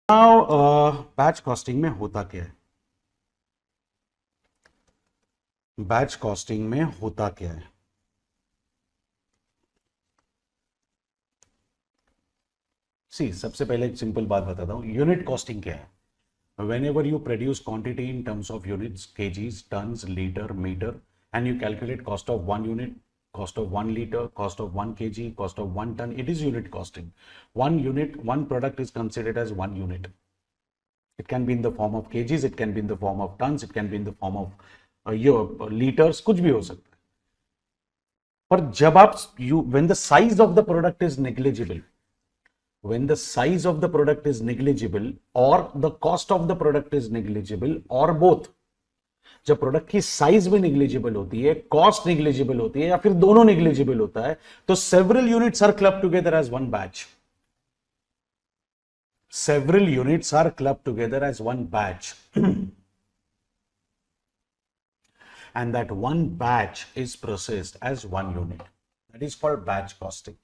Now batch costing में होता क्या है? बैच कॉस्टिंग में होता क्या है? सी सबसे पहले एक सिंपल बात बताता हूं, यूनिट कॉस्टिंग क्या है? whenever you produce quantity in terms of units, kgs, tons, liter, meter, and you calculate cost of one unit, cost of 1 liter, cost of 1 kg, cost of 1 ton, it is unit costing. One unit, one product is considered as one unit. It can be in the form of kgs, it can be in the form of tons, it can be in the form of your liters, कुछ भी हो सकता है. पर जब आप when the size of the product is negligible, when the size of the product is negligible or the cost of the product is negligible or both, जब product की साइज भी निग्लिजिबल होती है, कॉस्ट निग्लिजिबल होती है या फिर दोनों निग्लिजिबल होता है, तो several units are club together as one batch. Several units are clubbed together as one batch. And that one batch is processed as one unit. That is called batch costing.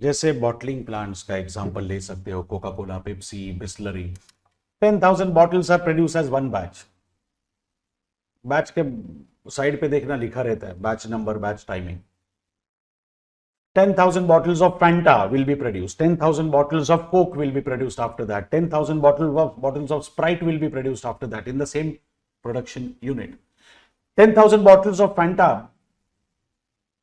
जैसे bottling plants का example ले सकते हो, Coca Cola, Pepsi, Bisleri. 10,000 bottles are produced as one batch. Batch के side पे देखना लिखा रहता है batch number, batch timing. 10,000 bottles of Fanta will be produced. 10,000 bottles of Coke will be produced after that. 10,000 bottles of Sprite will be produced after that in the same production unit. 10,000 bottles of Fanta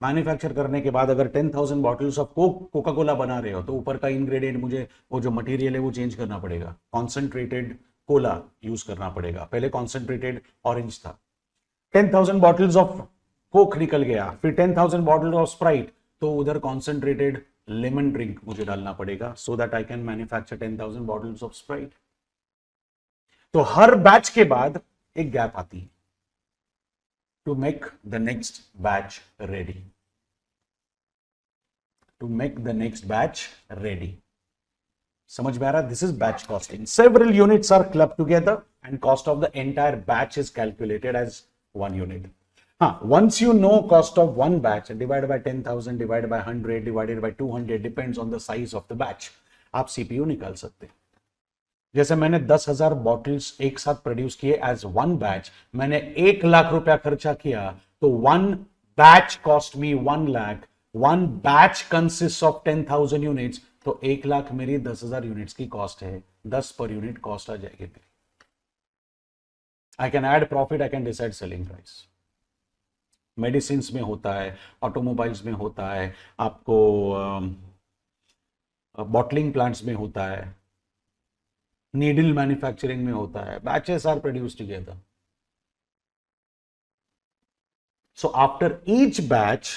manufacture करने के बाद अगर 10,000 bottles of Coca Cola बना रहे हो तो ऊपर का इंग्रेडिएंट मुझे वो जो मटेरियल है वो चेंज करना पड़ेगा. कॉन्सेंट्रेटेड कोला यूज करना पड़ेगा, पहले कॉन्सेंट्रेटेड ऑरेंज था. 10,000 बॉटल्स ऑफ कोक निकल गया, फिर 10,000 बॉटल ऑफ स्प्राइट, तो उधर कॉन्सेंट्रेटेड लेमन ड्रिंक मुझे डालना पड़ेगा so that I can manufacture 10,000 bottles of Sprite. तो हर बैच के बाद एक गैप आती है to make the next batch ready. To make the next batch ready. समझ में आ रहा? This is batch costing. Several units are club together and cost of the entire batch is calculated as one unit. Once you know cost of one batch divided by 10,000, divided by 100, divided by 200, depends on the size of the batch, आप CPU निकाल सकते हैं. जैसे मैंने 10,000 bottles एक साथ produce किए as one batch, मैंने 1 लाख रुपया खर्चा किया, तो one batch cost me 1 lakh. One batch consist of 10,000 units, तो 1 लाख मेरी 10,000 यूनिट्स की कॉस्ट है. 10 पर यूनिट कॉस्ट आ जाएगी मेरी. I can add profit, I can decide selling price. Medicine में होता है, ऑटोमोबाइल्स में होता है, आपको बॉटलिंग प्लांट्स में होता है, नीडल मैन्युफैक्चरिंग में होता है. Batches are produced together. So after each batch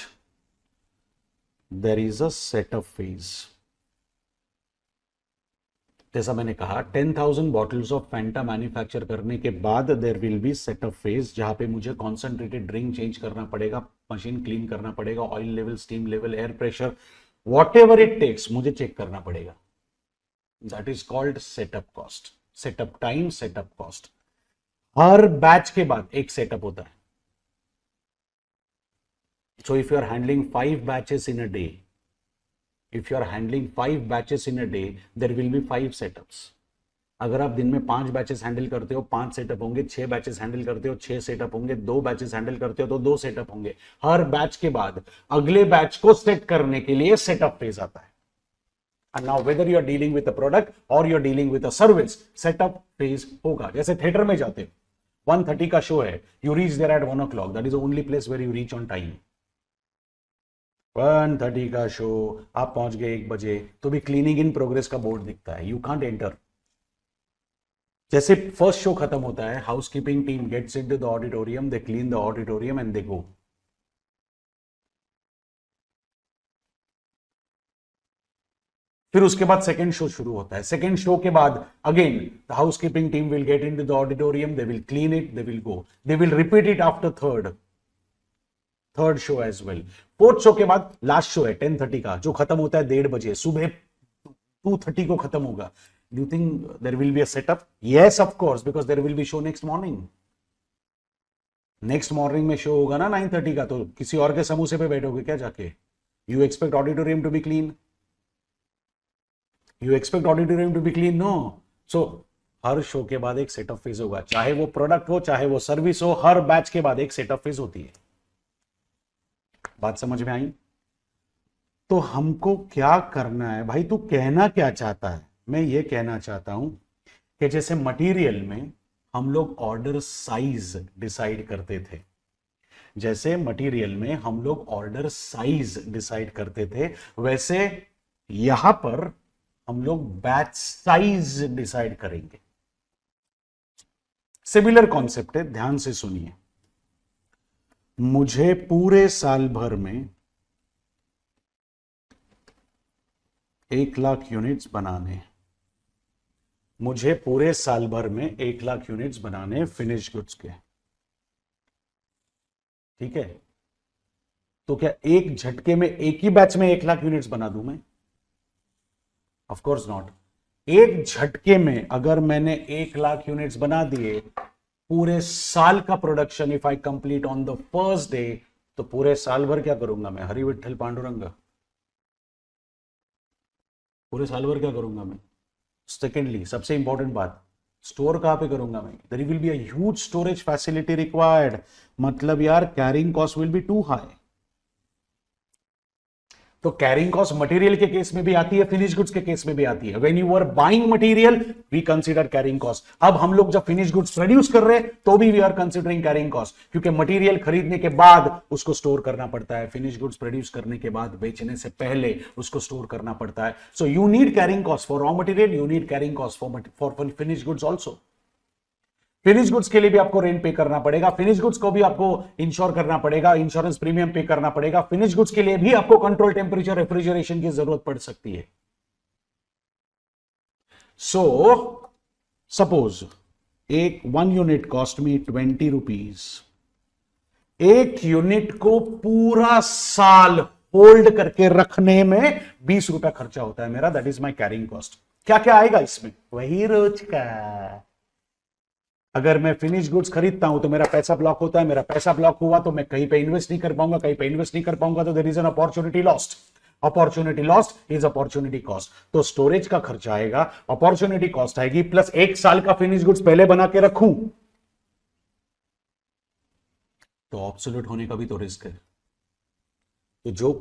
there is a setup phase. जैसा मैंने कहा 10,000 बॉटल्स ऑफ फैंटा मैन्युफैक्चर करने के बाद there will be setup phase, जहां पे मुझे कॉन्सेंट्रेटेड ड्रिंक चेंज करना पड़ेगा, मशीन क्लीन करना पड़ेगा, oil level, steam level, air pressure, whatever it takes मुझे चेक करना पड़ेगा. That is called setup cost. Setup time, setup cost. हर बैच के बाद एक सेटअप होता है. So if you are handling 5 batches in a day, if you are handling 5 batches in a day, there will be 5 setups. अगर आप दिन में 5 बैचेस हैंडल करते हो, 5 सेटअप होंगे. 6 बैचेस हैंडल करते हो, 6 सेटअप होंगे. 2 बैचेस हैंडल करते हो तो 2 सेटअप होंगे. हर बैच के बाद अगले बैच को सेट करने के लिए सेटअप फेज आता है. And now whether you are dealing with a product or you are dealing with a service, setup phase होगा. जैसे थिएटर में जाते हो, 1:30 का शो है, you reach there at 1 o'clock. That is the only place where you reach on time. 1:30 का show, आप पहुंच गए 1 बजे, तो भी क्लीनिंग इन प्रोग्रेस का बोर्ड दिखता है. You can't enter. जैसे फर्स्ट शो खत्म होता है, housekeeping team gets into the auditorium, they clean the auditorium and they go. फिर उसके बाद सेकंड शो शुरू होता है. सेकंड शो के बाद again the housekeeping team will get into the auditorium, they will clean it, they will go. They will repeat it after third show as well. Fourth show के बाद last show है 10:30 का, जो खत्म होता है 1:30 बजे. सुबह 2:30 को खत्म होगा. Do you think there will be a setup? Yes of course, because there will be show next morning. Next morning में शो होगा ना 9:30 का, तो किसी और के समोसे पे बैठोगे क्या जाके? You expect auditorium to be clean? You expect auditorium to be clean? No. सो हर शो के बाद एक सेटअप फेज होगा, चाहे वो प्रोडक्ट हो चाहे वो सर्विस हो, हर बैच के बाद एक सेटअप फेज होती है। बात समझ में आई? तो हमको क्या करना है भाई, तू कहना क्या चाहता है? मैं ये कहना चाहता हूं कि जैसे मटेरियल में हम लोग ऑर्डर साइज डिसाइड करते थे, जैसे मटेरियल में हम लोग ऑर्डर साइज डिसाइड करते थे, वैसे यहां पर हम लोग बैच साइज डिसाइड करेंगे। सिमिलर कॉन्सेप्ट है, ध्यान से सुनिए। मुझे पूरे साल भर में 1 लाख यूनिट्स बनाने, मुझे पूरे साल भर में 1 लाख यूनिट्स बनाने फिनिश गुड्स के, ठीक है? तो क्या एक झटके में एक ही बैच में 1 लाख यूनिट्स बना दूं मैं? Of course not. एक झटके में अगर मैंने 1 लाख यूनिट्स बना दिए, पूरे साल का production if I complete on the first day, तो पूरे साल भर क्या करूंगा मैं? हरि विठल पांडुरंग, पूरे साल भर क्या करूंगा मैं? सेकेंडली, सबसे इंपॉर्टेंट बात, स्टोर कहां पे करूंगा मैं? There will be a huge storage facility required, मतलब यार carrying cost will be too high. तो कैरिंग कॉस्ट मटेरियल के केस में भी आती है, फिनिश गुड्स के केस में भी आती है। When you are buying material we consider carrying cost. अब हम लोग जब फिनिश गुड्स प्रोड्यूस कर रहे हैं तो भी we are considering carrying cost, क्योंकि मटेरियल खरीदने के बाद उसको स्टोर करना पड़ता है, फिनिश गुड्स प्रोड्यूस करने के बाद बेचने से पहले उसको स्टोर करना पड़ता है। So you need carrying cost for raw material, you need carrying cost for finish goods also. Finish goods के लिए भी आपको रेंट पे करना पड़ेगा, फिनिश गुड्स को भी आपको इंश्योर करना पड़ेगा, इंश्योरेंस प्रीमियम पे करना पड़ेगा, फिनिश गुड्स के लिए भी आपको कंट्रोल टेम्परेचर रेफ्रिजरेशन की जरूरत पड़ सकती है। सो सपोज एक 1 यूनिट कॉस्ट मी 20 रुपीज, एक यूनिट को पूरा साल होल्ड करके रखने में 20 रुपया खर्चा होता है मेरा, that is my carrying cost. क्या क्या आएगा इसमें? वही रोज का। अगर मैं फिनिश गुड्स खरीदता हूं तो मेरा पैसा ब्लॉक होता है, मेरा पैसा ब्लॉक हुआ तो मैं कहीं पे इन्वेस्ट नहीं कर पाऊंगा, कहीं पे इन्वेस्ट नहीं कर पाऊंगा तो there is an opportunity lost. Opportunity lost is opportunity cost. तो स्टोरेज का खर्चा आएगा, अपॉर्चुनिटी कॉस्ट आएगी, प्लस 1 साल का फिनिश गुड्स पहले बना के रखूं तो ऑब्सोल्यूट होने का भी तो रिस्क है। तो जो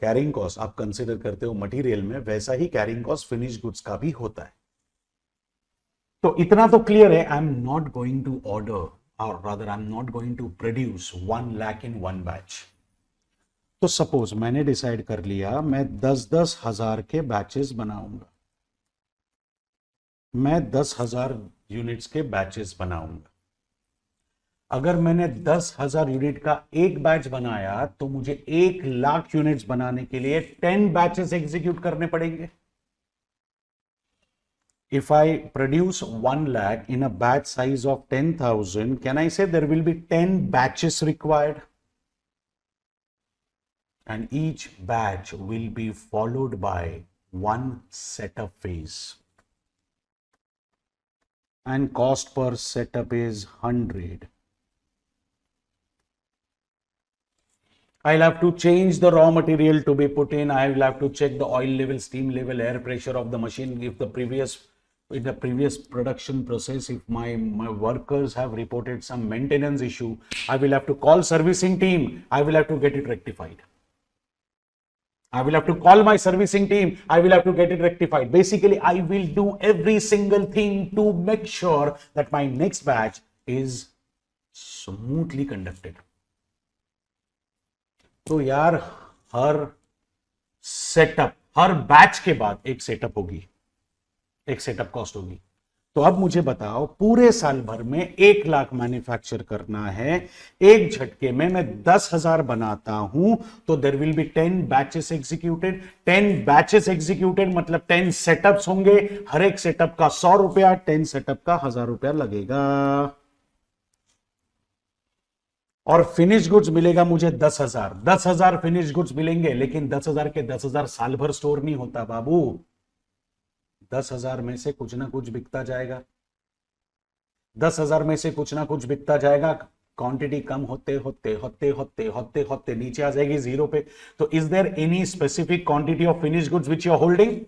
कैरिंग कॉस्ट आप कंसिडर करते हो मटेरियल में, वैसा ही कैरिंग कॉस्ट फिनिश गुड्स का भी होता है। तो इतना तो क्लियर है, I am not going to order और rather I am not going to produce 1 lakh in 1 batch. तो सपोज मैंने डिसाइड कर लिया मैं 10-10 हजार के बैचेस बनाऊंगा, मैं 10,000 यूनिट्स के बैचेस बनाऊंगा। अगर मैंने 10,000 यूनिट का एक बैच बनाया तो मुझे 1 लाख यूनिट्स बनाने के लिए 10 बैचेस एग्जीक्यूट करने पड़ेंगे। If I produce 1 lakh in a batch size of 10,000, can I say there will be 10 batches required? And each batch will be followed by one setup phase. And cost per setup is 100. I'll have to change the raw material to be put in. I will have to check the oil level, steam level, air pressure of the machine. If in the previous production process, if my workers have reported some maintenance issue, I will have to call servicing team. I will have to get it rectified. I will have to call my servicing team. I will have to get it rectified. Basically, I will do every single thing to make sure that my next batch is smoothly conducted. तो यार हर setup, हर batch के बाद एक setup होगी, एक setup cost होगी। तो अब मुझे बताओ, पूरे साल भर में 1 लाख मैन्युफैक्चर करना है, एक झटके में मैं 10,000 बनाता हूं तो there will be 10 batches executed. 10 batches executed मतलब 10 सेटअप्स होंगे, हर एक सेटअप का 100 रुपया, 10 सेटअप का 1000 रुपया लगेगा। और फिनिश गुड्स मिलेगा मुझे 10,000। 10,000 फिनिश गुड्स मिलेंगे, लेकिन 10,000 के 10,000 साल भर स्टोर नहीं होता बाबू। 10,000 में से कुछ ना कुछ बिकता जाएगा, 10,000 में से कुछ ना कुछ बिकता जाएगा। क्वांटिटी कम होते होते होते होते होते होते नीचे आ जाएगी जीरो पे। तो is there any specific quantity of finish goods which you are holding?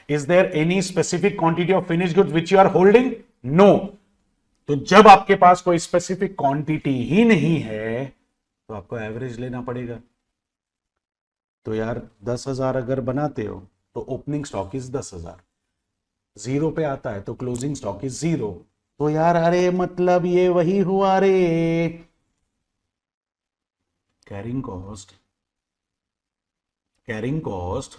Is there any specific quantity of finished goods which you are holding? No. तो जब आपके पास कोई स्पेसिफिक क्वांटिटी ही नहीं है तो आपको एवरेज लेना पड़ेगा। तो यार 10,000 अगर बनाते हो तो ओपनिंग स्टॉक इज 10,000, जीरो पे आता है तो क्लोजिंग स्टॉक इज 0। तो यार अरे मतलब ये वही हुआ रे। कैरिंग कॉस्ट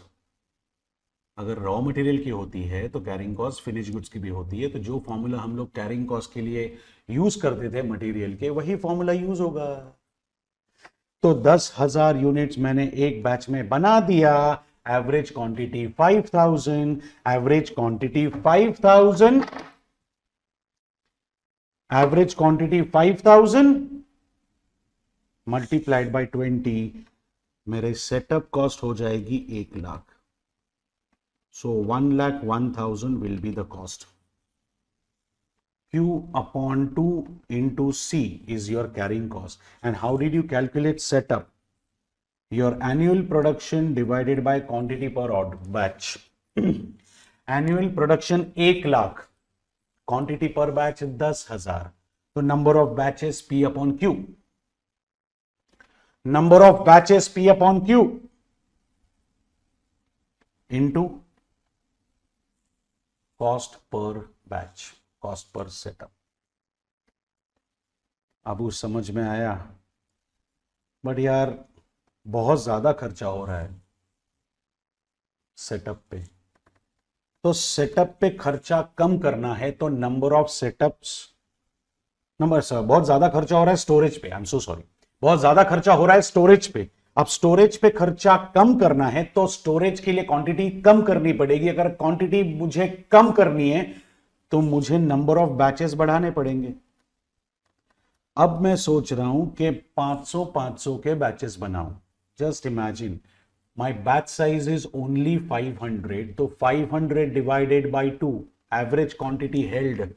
अगर रॉ मटेरियल की होती है तो कैरिंग कॉस्ट फिनिश गुड्स की भी होती है। तो जो फॉर्मूला हम लोग कैरिंग कॉस्ट के लिए यूज करते थे मटेरियल के, वही फॉर्मूला यूज होगा। तो 10,000 यूनिट्स मैंने एक बैच में बना दिया। Average quantity 5,000, average quantity 5,000, average quantity 5,000 multiplied by 20, मेरे सेटअप कॉस्ट हो जाएगी 1,00,000। So 1,01,000 will be the cost. Q upon 2 into C is your carrying cost. And how did you calculate setup? Your annual production divided by quantity per odd batch. Annual production 1,00,000, quantity per batch 10,000. So number of batches P upon Q. Number of batches P upon Q into cost per batch, cost per setup. अब उस समझ में आया? But यार बहुत ज्यादा खर्चा हो रहा है सेटअप पे। तो सेटअप पे खर्चा कम करना है तो नंबर ऑफ सेटअप्स, बहुत ज्यादा खर्चा हो रहा है स्टोरेज पे, आई एम सो सॉरी, बहुत ज्यादा खर्चा हो रहा है स्टोरेज पे। अब स्टोरेज पे खर्चा कम करना है तो स्टोरेज के लिए क्वांटिटी कम करनी पड़ेगी। अगर क्वांटिटी मुझे कम करनी है तो मुझे नंबर ऑफ बैचेस बढ़ाने पड़ेंगे। अब मैं सोच रहा हूं कि 500 के बैचेस बनाऊं। Just imagine my batch size is only 500, तो 500 divided by 2, average quantity held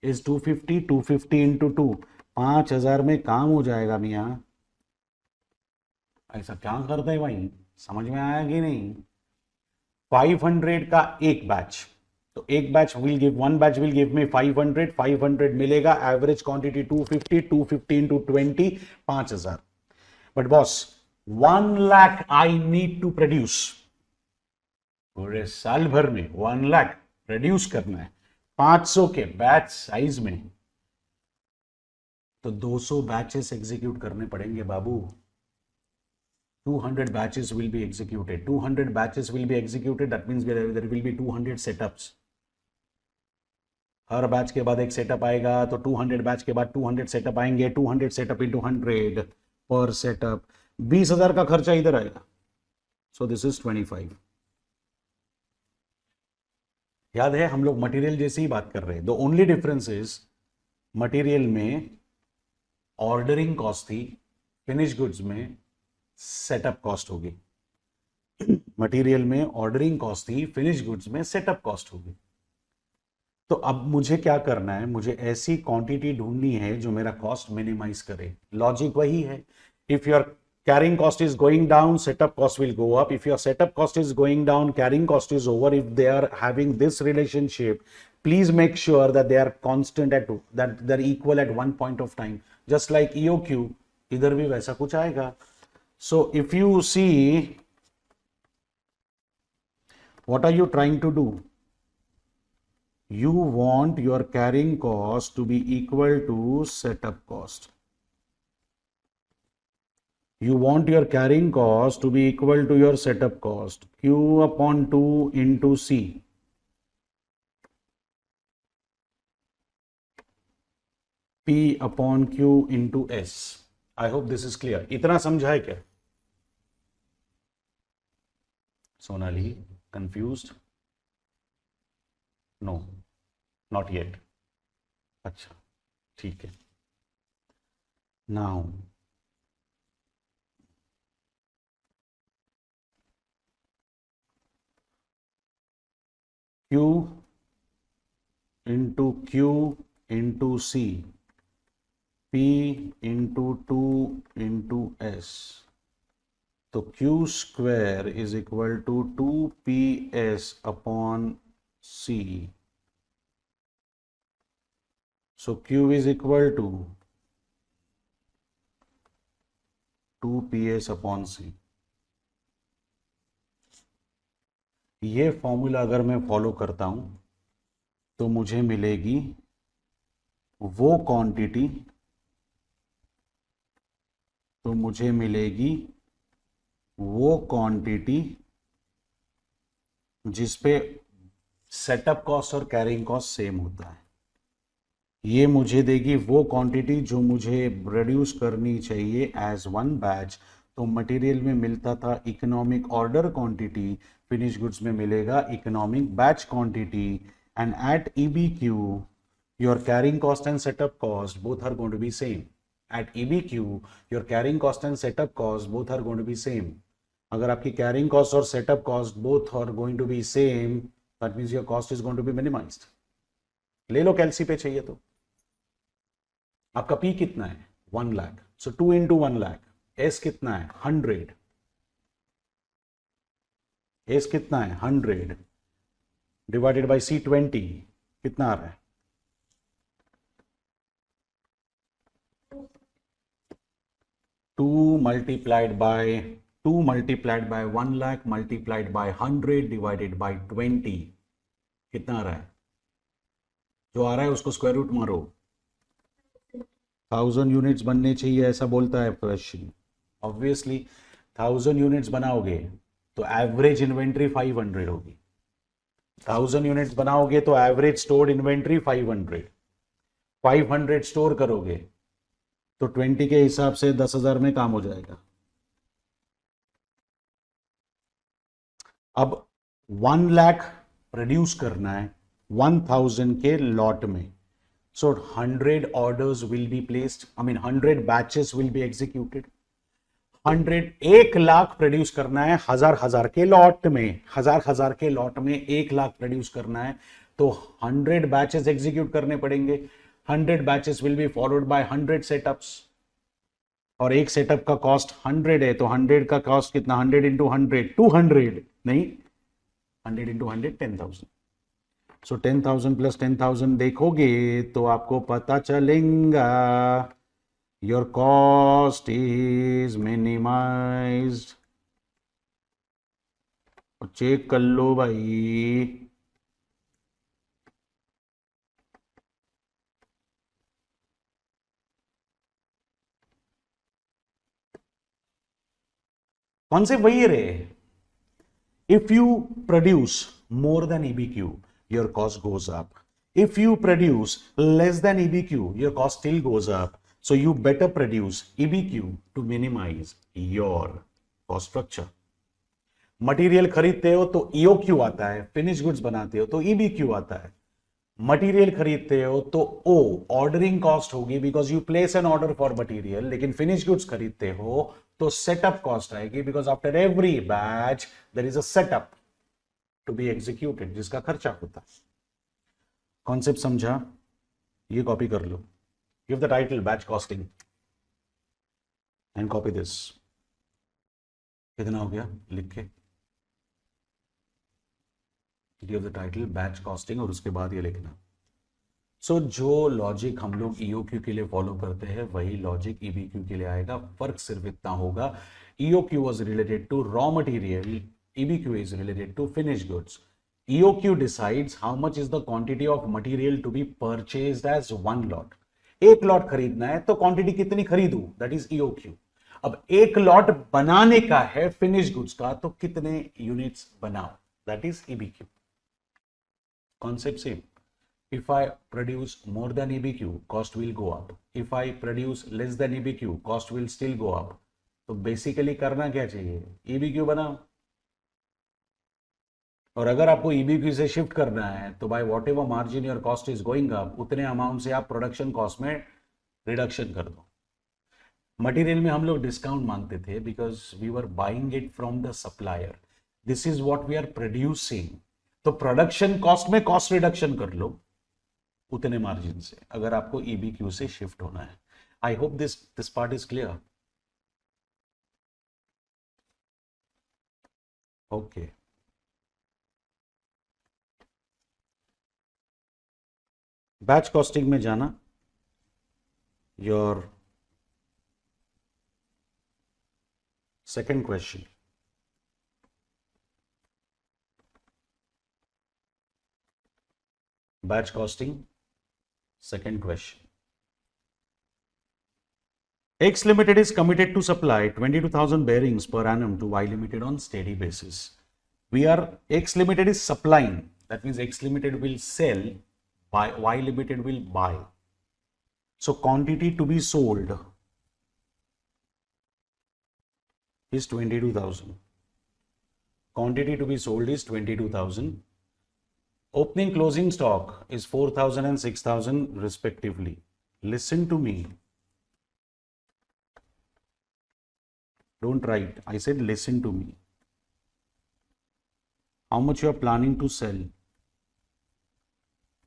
is 250 into 2, 5,000 में काम हो जाएगा मियां। ऐसा क्या करते हैं भाई, समझ में आया कि नहीं? 500 का एक बैच, तो एक batch will give, one batch will give me 500 मिलेगा। Average quantity 250 into 20, 5,000। But boss 1,00,000 I need to produce, पूरे साल भर में 1,00,000 प्रोड्यूस करना है 500 के बैच साइज में, तो 200 बैचेस एग्जीक्यूट करने पड़ेंगे बाबू। 200 batches will be executed. 200 batches will be executed. That means there will be 200 setups. Her batch के बाद एक सेटअप आएगा, तो 200 बैच के बाद 200 सेटअप आएंगे। 200 सेटअप इंटू 100 पर सेटअप, 20,000 का खर्चा इधर आएगा। सो दिस इज 25। याद है हम लोग मटेरियल जैसी ही बात कर रहे हैं। The only difference is material में ऑर्डरिंग कॉस्ट थी, फिनिश गुड्स में सेटअप कॉस्ट होगी। मटेरियल में ऑर्डरिंग कॉस्ट थी, फिनिश गुड्स में सेटअप कॉस्ट होगी। तो अब मुझे क्या करना है, मुझे ऐसी क्वांटिटी ढूंढनी है जो मेरा कॉस्ट मिनिमाइज करे। लॉजिक वही है, if your carrying cost is going down, setup cost will go up. If your setup cost is going down, carrying cost is over. If they are having this relationship, please make sure that they are constant at, that they're equal at one point of time. Just like EOQ, इधर भी वैसा कुछ आएगा। So if you see, what are you trying to do? You want your carrying cost to be equal to setup cost. You want your carrying cost to be equal to your setup cost. Q upon 2 into C. P upon Q into S. I hope this is clear. इतना समझा है क्या? Sonali, confused? No, not yet. अच्छा, ठीक है. Now, Q into Q into C, P into 2 into S, तो Q square is equal to 2PS upon C. So Q is equal to 2PS upon C. ये formula अगर मैं follow करता हूं तो मुझे मिलेगी वो क्वांटिटी, जिस पे सेटअप कॉस्ट और कैरिंग कॉस्ट सेम होता है. ये मुझे देगी वो क्वांटिटी जो मुझे प्रोड्यूस करनी चाहिए एज वन बैच. तो मटेरियल में मिलता था economic order quantity, finish goods में मिलेगा economic batch quantity. And at EBQ your carrying cost and setup cost both are going to be same. At EBQ your carrying cost and setup cost both are going to be same. अगर आपकी carrying cost और setup cost both are going to be same, that means your cost is going to be minimized. ले लो कैलसी पे चाहिए तो. आपका P कितना है? 1 लाख. सो 2 into 1 लाख. S कितना है? 100. S कितना है? 100 डिवाइडेड बाई C20 कितना आ रहा है? 2 multiplied by 1 lakh multiplied by 100 divided by 20 कितना आ रहा है? जो आ रहा है उसको स्क्वायर रूट मारो. 1000 यूनिट्स बनने चाहिए ऐसा बोलता है क्वेश्चन. ऑब्वियसली 1000 यूनिट्स बनाओगे तो एवरेज इन्वेंट्री 500 होगी. 1000 यूनिट्स बनाओगे तो एवरेज स्टोर्ड इन्वेंट्री 500 स्टोर करोगे तो 20 के हिसाब से 10,000 में काम हो जाएगा. अब 1 लाख प्रोड्यूस करना है 1000 के लॉट में. सो 100 orders will be placed, 100 batches will be executed. 1 lakh produce करना है हजार के लॉट में. हजार के लॉट में 1 लाख प्रोड्यूस करना है तो 100 बैचेस एग्जीक्यूट करने पड़ेंगे. 100 batches will be followed by 100 setups. और एक सेटअप का कॉस्ट 100 है तो 100 का कॉस्ट कितना? 100 इंटू 100 200 नहीं, 100 इंटू 100 10,000. सो 10,000 प्लस 10,000 देखोगे तो आपको पता चलेगा your cost is minimised. Check कर लो भाई. कॉन्सेप्ट वही रहे. If you produce more than EBQ, your cost goes up. If you produce less than EBQ, your cost still goes up. So you better produce EBQ to minimize your cost structure. Material खरीदते हो तो EOQ आता है, finish goods बनाते हो तो EBQ आता है. मटेरियल खरीदते हो तो O ऑर्डरिंग कॉस्ट होगी because you place an order for material. लेकिन फिनिश गुड्स खरीदते हो तो सेटअप कॉस्ट आएगी because after every batch there is a setup to be executed जिसका खर्चा होता है. कॉन्सेप्ट समझा? ये कॉपी कर लो. Give the title batch costing and copy this. कितना हो गया लिख के? Give the title batch costing और उसके बाद ये लिखना. सो जो लॉजिक हम लोग EOQ के लिए फॉलो करते हैं वही लॉजिक EBQ के लिए आएगा. फर्क सिर्फ इतना होगा, EOQ was related to raw material, EBQ is related to finished goods. EOQ decides how much is the quantity of material to be purchased as one lot. एक लॉट खरीदना है तो क्वांटिटी कितनी खरीदू, दैट इज EOQ. अब एक lot बनाने का है फिनिश गुड्स का तो कितने यूनिट्स बनाओ, that is EBQ. Concept same. If I produce more than EBQ, cost will go up. If I produce less than EBQ, cost will still go up. तो बेसिकली करना क्या चाहिए? EBQ बनाओ. और अगर आपको EBQ से शिफ्ट करना है तो by what ever margin your cost is going up, उतने अमाउंट से आप प्रोडक्शन कॉस्ट में रिडक्शन कर दो. मटेरियल में हम लोग डिस्काउंट मांगते थे because we were buying it from the supplier. This is what we are producing. तो प्रोडक्शन कॉस्ट में कॉस्ट रिडक्शन कर लो उतने मार्जिन से अगर आपको EBQ से शिफ्ट होना है. I hope this part is clear. Okay, batch costing में जाना, your second question, batch costing, second question. X Limited is committed to supply 22,000 bearings per annum to Y Limited on steady basis. X Limited is supplying, that means X Limited will sell, Y Limited will buy. So quantity to be sold is 22,000. Quantity to be sold is 22,000. Opening closing stock is 4,000 and 6,000 respectively. Listen to me. Don't write. I said listen to me. How much you are planning to sell?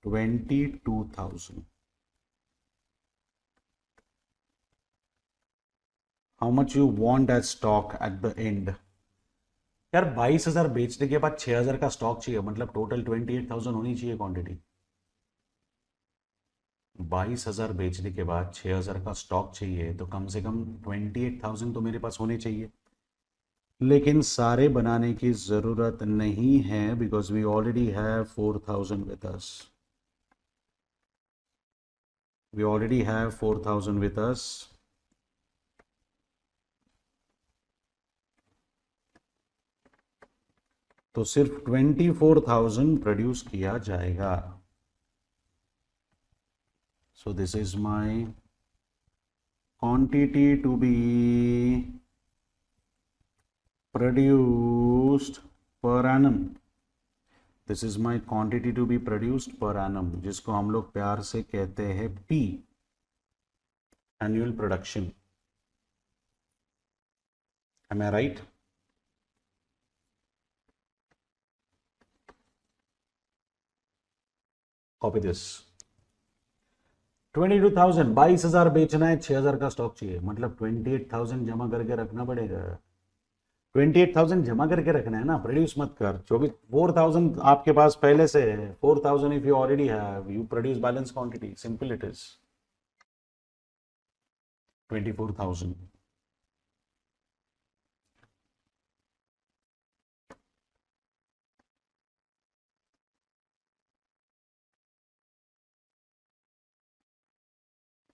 22,000. How much you want as stock at the end? यार 22,000 बेचने के बाद 6,000 का stock चाहिए, मतलब total 28,000 होनी चाहिए quantity. 22,000 बेचने के बाद 6,000 का स्टॉक चाहिए, तो कम से कम 28,000 तो मेरे पास होने चाहिए। लेकिन सारे बनाने की जरूरत नहीं है, because we already have 4,000 with us. We already have 4,000 with us. तो सिर्फ 24,000 प्रोड्यूस किया जाएगा। So this is my quantity to be produced per annum. This is my quantity to be produced per annum, जिसको हम लोग प्यार से कहते हैं P, annual production. Am I right? Copy this. 22,000, 22,000 बेचना है, 6,000 का स्टॉक चाहिए, मतलब 28,000 जमा करके रखना पड़ेगा। 28,000 जमा करके रखना है ना, प्रोड्यूस मत कर। 4,000 आपके पास पहले से है। 4,000 if you already have, you produce balance quantity, simple it is. 24,000।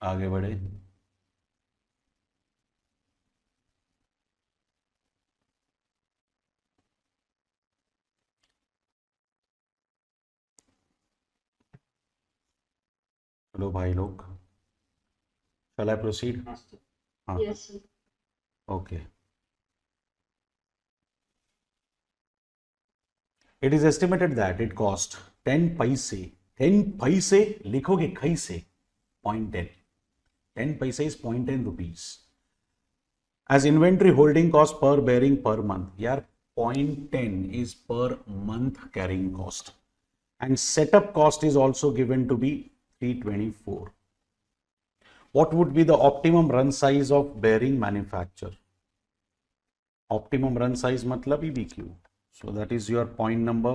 आगे बढ़े। हेलो भाई लोग, शैल आई प्रोसीड? हाँ, okay. It is estimated that it cost 10 पैसे, 10 पैसे लिखोगे खई से, 0.10, 10 पैसे is 0.10 rupees as inventory holding cost per bearing per month. यार 0.10 is per month carrying cost, and setup cost is also given to be 324. What would be the optimum run size of bearing manufacture? Optimum run size matlab EBQ. So that is your point number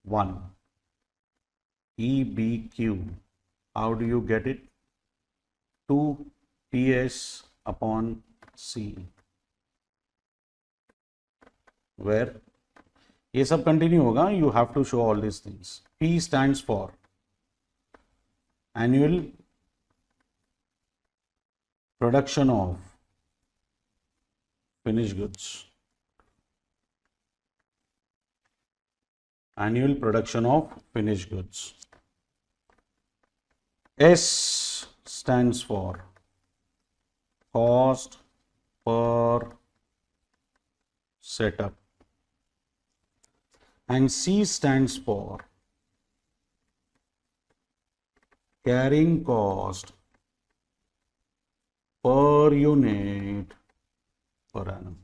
1. EBQ. How do you get it? 2 PS upon C, where ये सब continue होगा, you have to show all these things. P stands for annual production of finished goods. Annual production of finished goods. S stands for cost per setup, and C stands for carrying cost per unit per annum.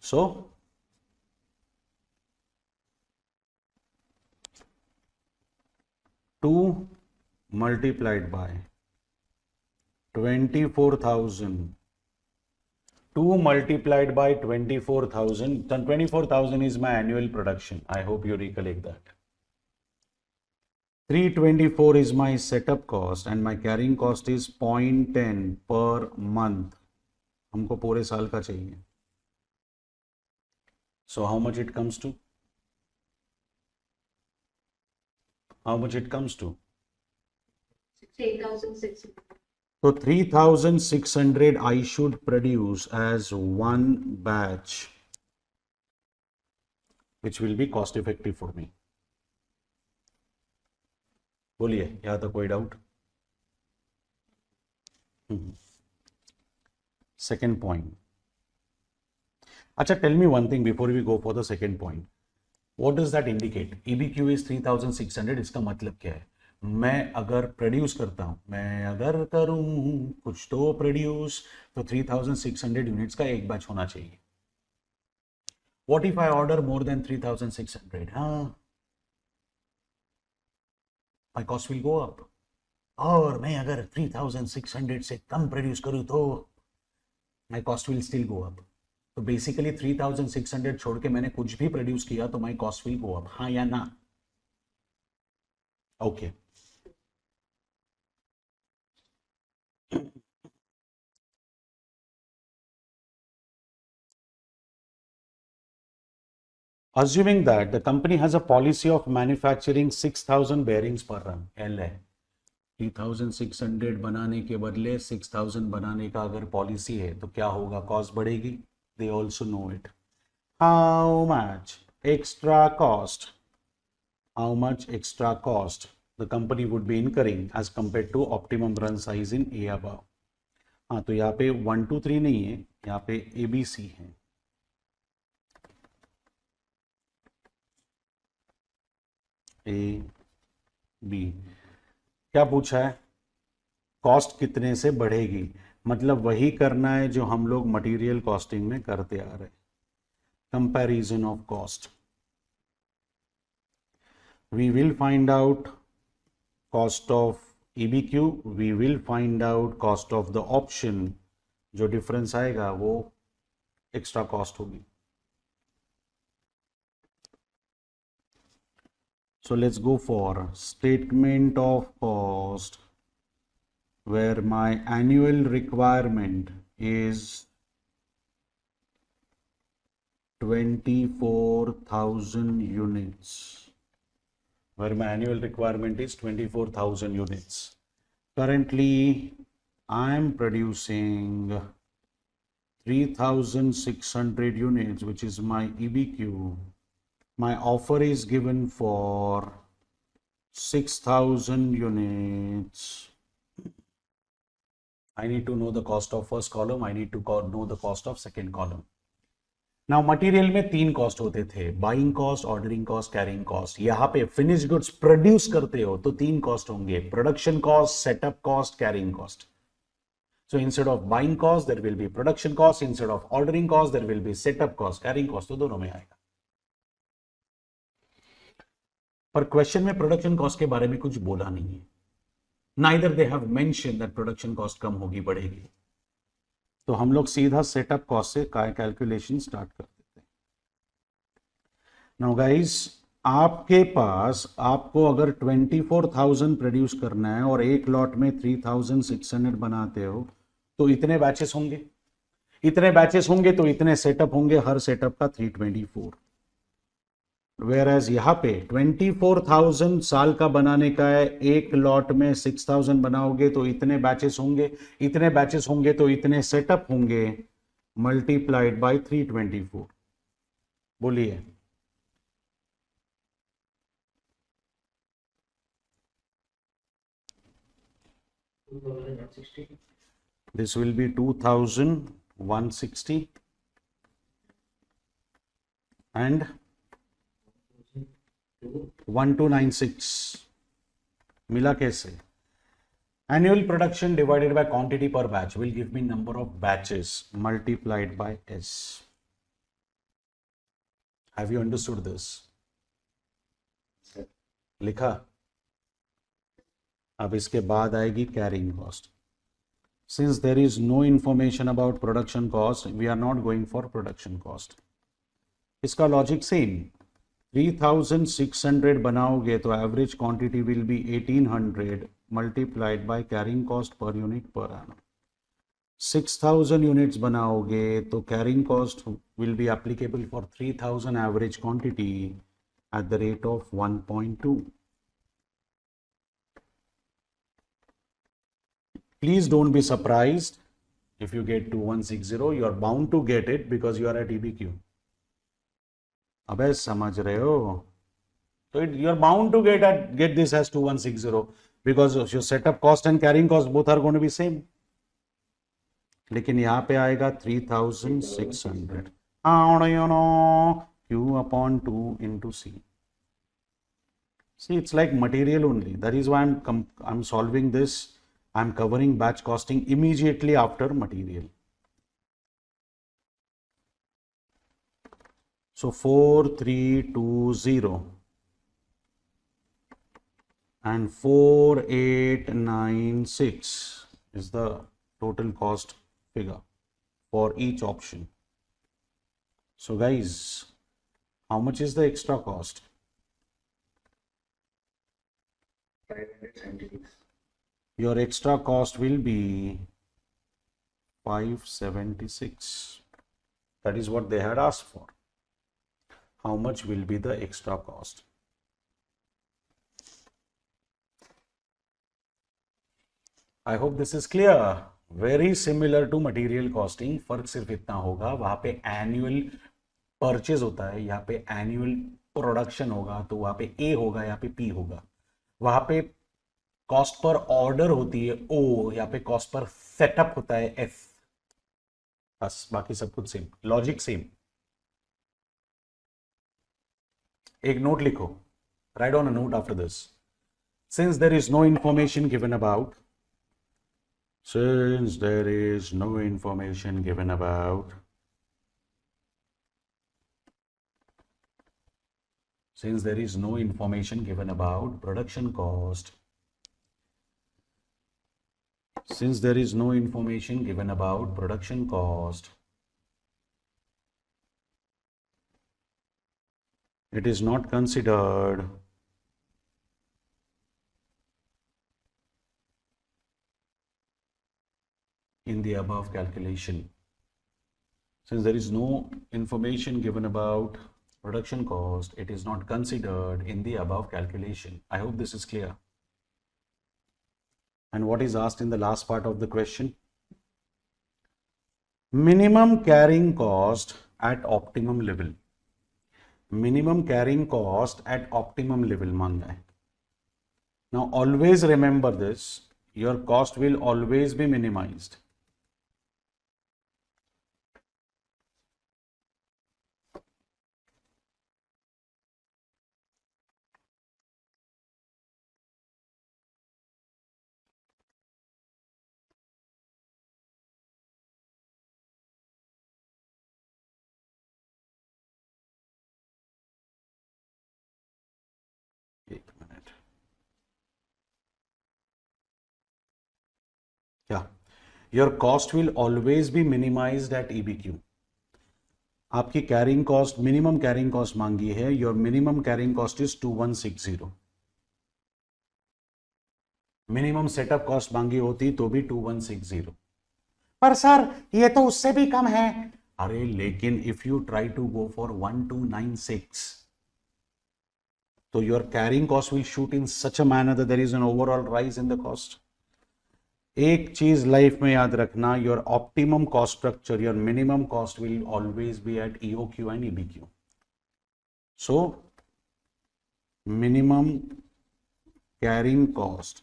So 2 multiplied by 24,000 2 multiplied by 24,000. 24,000 is my annual production. I hope you recollect that. 324 is my setup cost and my carrying cost is 0.10 per month. हमको पूरे साल का चाहिए. So how much it comes to? How much it comes to? 3,600. So 3,600 I should produce as one batch, which will be cost effective for me. बोलिए, यहाँ तक कोई doubt? Second point. अच्छा, tell me one thing before we go for the second point. What does that indicate? EBQ is 3,600. इसका मतलब क्या है? मैं अगर प्रोड्यूस करता हूं, मैं अगर करूं कुछ तो प्रोड्यूस, तो 3,600 यूनिट्स का एक बैच होना चाहिए. What if I order more than 3,600? My cost will go up. और मैं अगर 3,600 से कम प्रोड्यूस करूं तो my cost will still go up. तो बेसिकली 3,600 छोड़ के मैंने कुछ भी प्रोड्यूस किया तो my cost will go up. हाँ या ना? Okay. Assuming that the company has a policy of manufacturing 6,000 bearings per run, L है, 3,600 बनाने के बदले 6,000 बनाने का अगर पॉलिसी है तो क्या होगा? कॉस्ट बढ़ेगी. They also know it. How much extra cost? How much extra cost the company would be incurring as compared to optimum run size in A above? हाँ, तो यहाँ पे 1 2 3 नहीं है, यहाँ पे ABC है. A B. क्या पूछा है? कॉस्ट कितने से बढ़ेगी. मतलब वही करना है जो हम लोग मटेरियल कॉस्टिंग में करते आ रहे हैं. Comparison of cost. We will find out cost of EBQ, we will find out cost of the option. जो डिफरेंस आएगा वो एक्स्ट्रा कॉस्ट होगी. So let's go for statement of cost where my annual requirement is 24,000 units. Where my annual requirement is 24,000 units. Currently, I am producing 3,600 units, which is my EBQ. My offer is given for 6,000 units. I need to know the cost of first column. I need to know the cost of second column. Now material में 3 cost होते थे, buying cost, ordering cost, carrying cost. यहाँ पे finish goods produce करते हो तो 3 cost होंगे, production cost, setup cost, carrying cost. So instead of buying cost, there will be production cost. Instead of ordering cost, there will be setup cost, carrying cost. तो दोनों में आएगा. पर question में प्रोडक्शन कॉस्ट के बारे में कुछ बोला नहीं है. Neither they have mention that production cost कम होगी, बढ़ेगी. तो हम लोग सीधा सेटअप कॉस्ट से कैलकुलेशन स्टार्ट कर देते हैं. नाउ गाइस, आपके पास आपको अगर 24,000 प्रोड्यूस करना है और एक लॉट में 3,600 बनाते हो तो इतने बैचेस होंगे. इतने बैचेस होंगे तो इतने सेटअप होंगे, हर सेटअप का 324. वेयरएज यहाँ पे 24,000 साल का बनाने का है, एक लॉट में 6,000 बनाओगे तो इतने बैचेस होंगे, इतने बैचेस होंगे तो इतने सेटअप होंगे, मल्टीप्लाइड बाय 324. बोलिए. This will be 2,160 and 1296. मिला कैसे? Annual production divided by quantity per batch will give me number of batches multiplied by S. Have you understood this? लिखा. अब इसके बाद आएगी carrying cost. Since there is no information about production cost, we are not going for production cost. इसका logic same, 3600 बनाओगे तो average quantity will be 1800 multiplied by carrying cost per unit per annum. 6000 units बनाओगे तो carrying cost will be applicable for 3000 average quantity at the rate of 1.2. Please don't be surprised if you get 2160. You are bound to get it because you are at EBQ. अबे समझ रहे हो? So you are bound to get this as 2160 because your setup cost and carrying cost both are going to be same. लेकिन यहाँ पे आएगा 3600. Q upon 2 into C. See, it's like material only. That is why I'm solving this. I'm covering batch costing immediately after material. So 4320 and 4896 is the total cost figure for each option. So guys, how much is the extra cost? 576. Your extra cost will be 576. That is what they had asked for. How much will be the extra cost? I hope this is clear. Very similar to material costing. फर्क सिर्फ इतना होगा, वहां पे annual purchase होता है, यहाँ पे एनुअल प्रोडक्शन होगा, तो वहां पे ए होगा, यहाँ पे पी होगा. वहां पे कॉस्ट पर ऑर्डर होती है ओ, यहाँ पे कॉस्ट पर सेटअप होता है एफ. बस बाकी सब कुछ सेम, लॉजिक सेम. एक नोट लिखो, right on a note after this. Since there is no information given about, since there is no information given about, since there is no information given about production cost, since there is no information given about production cost, it is not considered in the above calculation. Since there is no information given about production cost, it is not considered in the above calculation. I hope this is clear. And what is asked in the last part of the question? Minimum carrying cost at optimum level. Minimum carrying cost at optimum level मांगा है. Now always remember this, your cost will always be minimized. एक minute, क्या? Your cost will always be minimized at EBQ. आपकी carrying cost, minimum carrying cost मांगी है. Your minimum carrying cost is 2160. Minimum setup cost मांगी होती तो भी 2160. पर सर ये तो उससे भी कम है. अरे लेकिन if you try to go for 1296, तो your carrying cost will shoot in such a manner that there is an overall rise in the cost. एक चीज लाइफ में याद रखना, your optimum cost structure, your minimum cost will always be at EOQ and EBQ. So minimum carrying cost,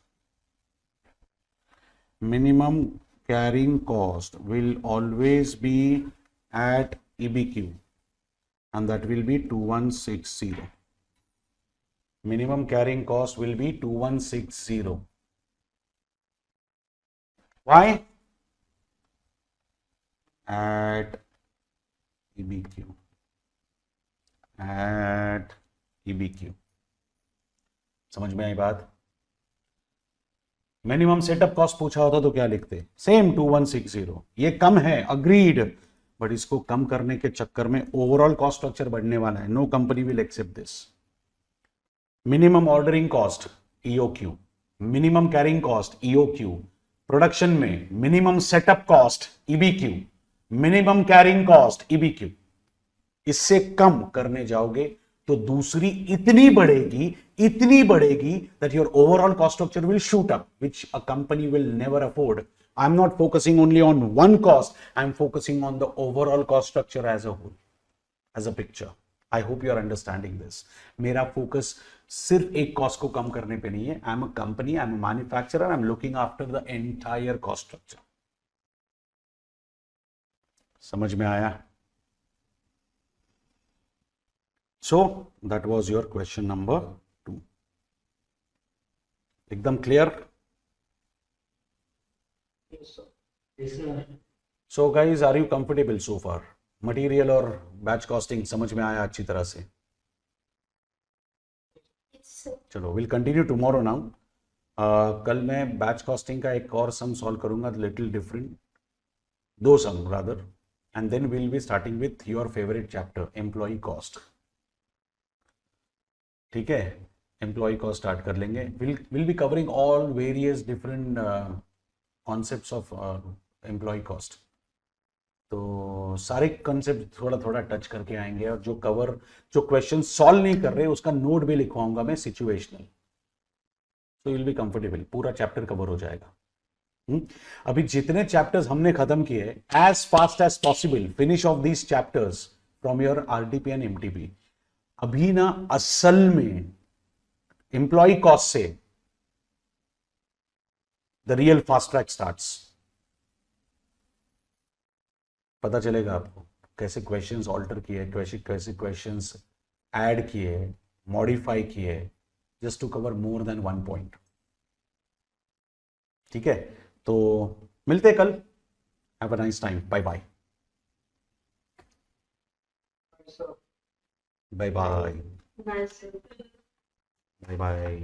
minimum carrying cost will always be at EBQ, and that will be 2160. Minimum carrying cost will be 2160. Why? At EBQ. At EBQ. समझ में आई बात? Minimum setup cost पूछा होता तो क्या लिखते? Same 2160। ये कम है, अग्रीड, बट इसको कम करने के चक्कर में ओवरऑल कॉस्ट स्ट्रक्चर बढ़ने वाला है। No company will accept this. Minimum ordering cost EOQ, minimum carrying cost EOQ, production में minimum setup cost EBQ, minimum carrying cost EBQ. इससे कम करने जाओगे तो दूसरी इतनी बढ़ेगी that your overall cost structure will shoot up, which a company will never afford. I'm not focusing only on one cost, I'm focusing on the overall cost structure as a whole, as a picture. I hope you are understanding this. मेरा focus सिर्फ एक cost को कम करने पे नहीं है. I'm a company, I'm a manufacturer, I'm looking after the entire cost structure. समझ में आया? So that was your question number 2. एकदम clear? Yes, sir. Yes, sir. So guys, are you comfortable so far? Material और batch costing समझ में आया अच्छी तरह से? चलो, विल कंटिन्यू टुमारो नाउ। कल मैं बैच कॉस्टिंग का एक और सम सॉल्व करूंगा, little different, 2 sum rather, and then will be starting with your favourite chapter employee cost. ठीक है, एम्प्लॉय कॉस्ट स्टार्ट कर लेंगे। Will be covering all various different concepts of employee cost. तो सारे कॉन्सेप्ट थोड़ा थोड़ा touch करके आएंगे, और जो क्वेश्चन सॉल्व नहीं कर रहे उसका नोट भी लिखवाऊंगा मैं सिचुएशनल, तो विल बी कंफर्टेबल, पूरा चैप्टर कवर हो जाएगा। अभी जितने चैप्टर्स हमने खत्म किए, as fast as possible finish off these chapters from your RTP and MTP. अभी ना असल में एम्प्लॉय कॉस्ट से the real fast track starts. पता चलेगा आपको कैसे क्वेश्चंस ऑल्टर किए, कैसे क्वेश्चंस ऐड किए, मॉडिफाई किए, just to cover more than 1 point. ठीक है, तो मिलते हैं कल। Have a nice time, bye bye. Sir. Bye bye Nice, sir. Bye bye.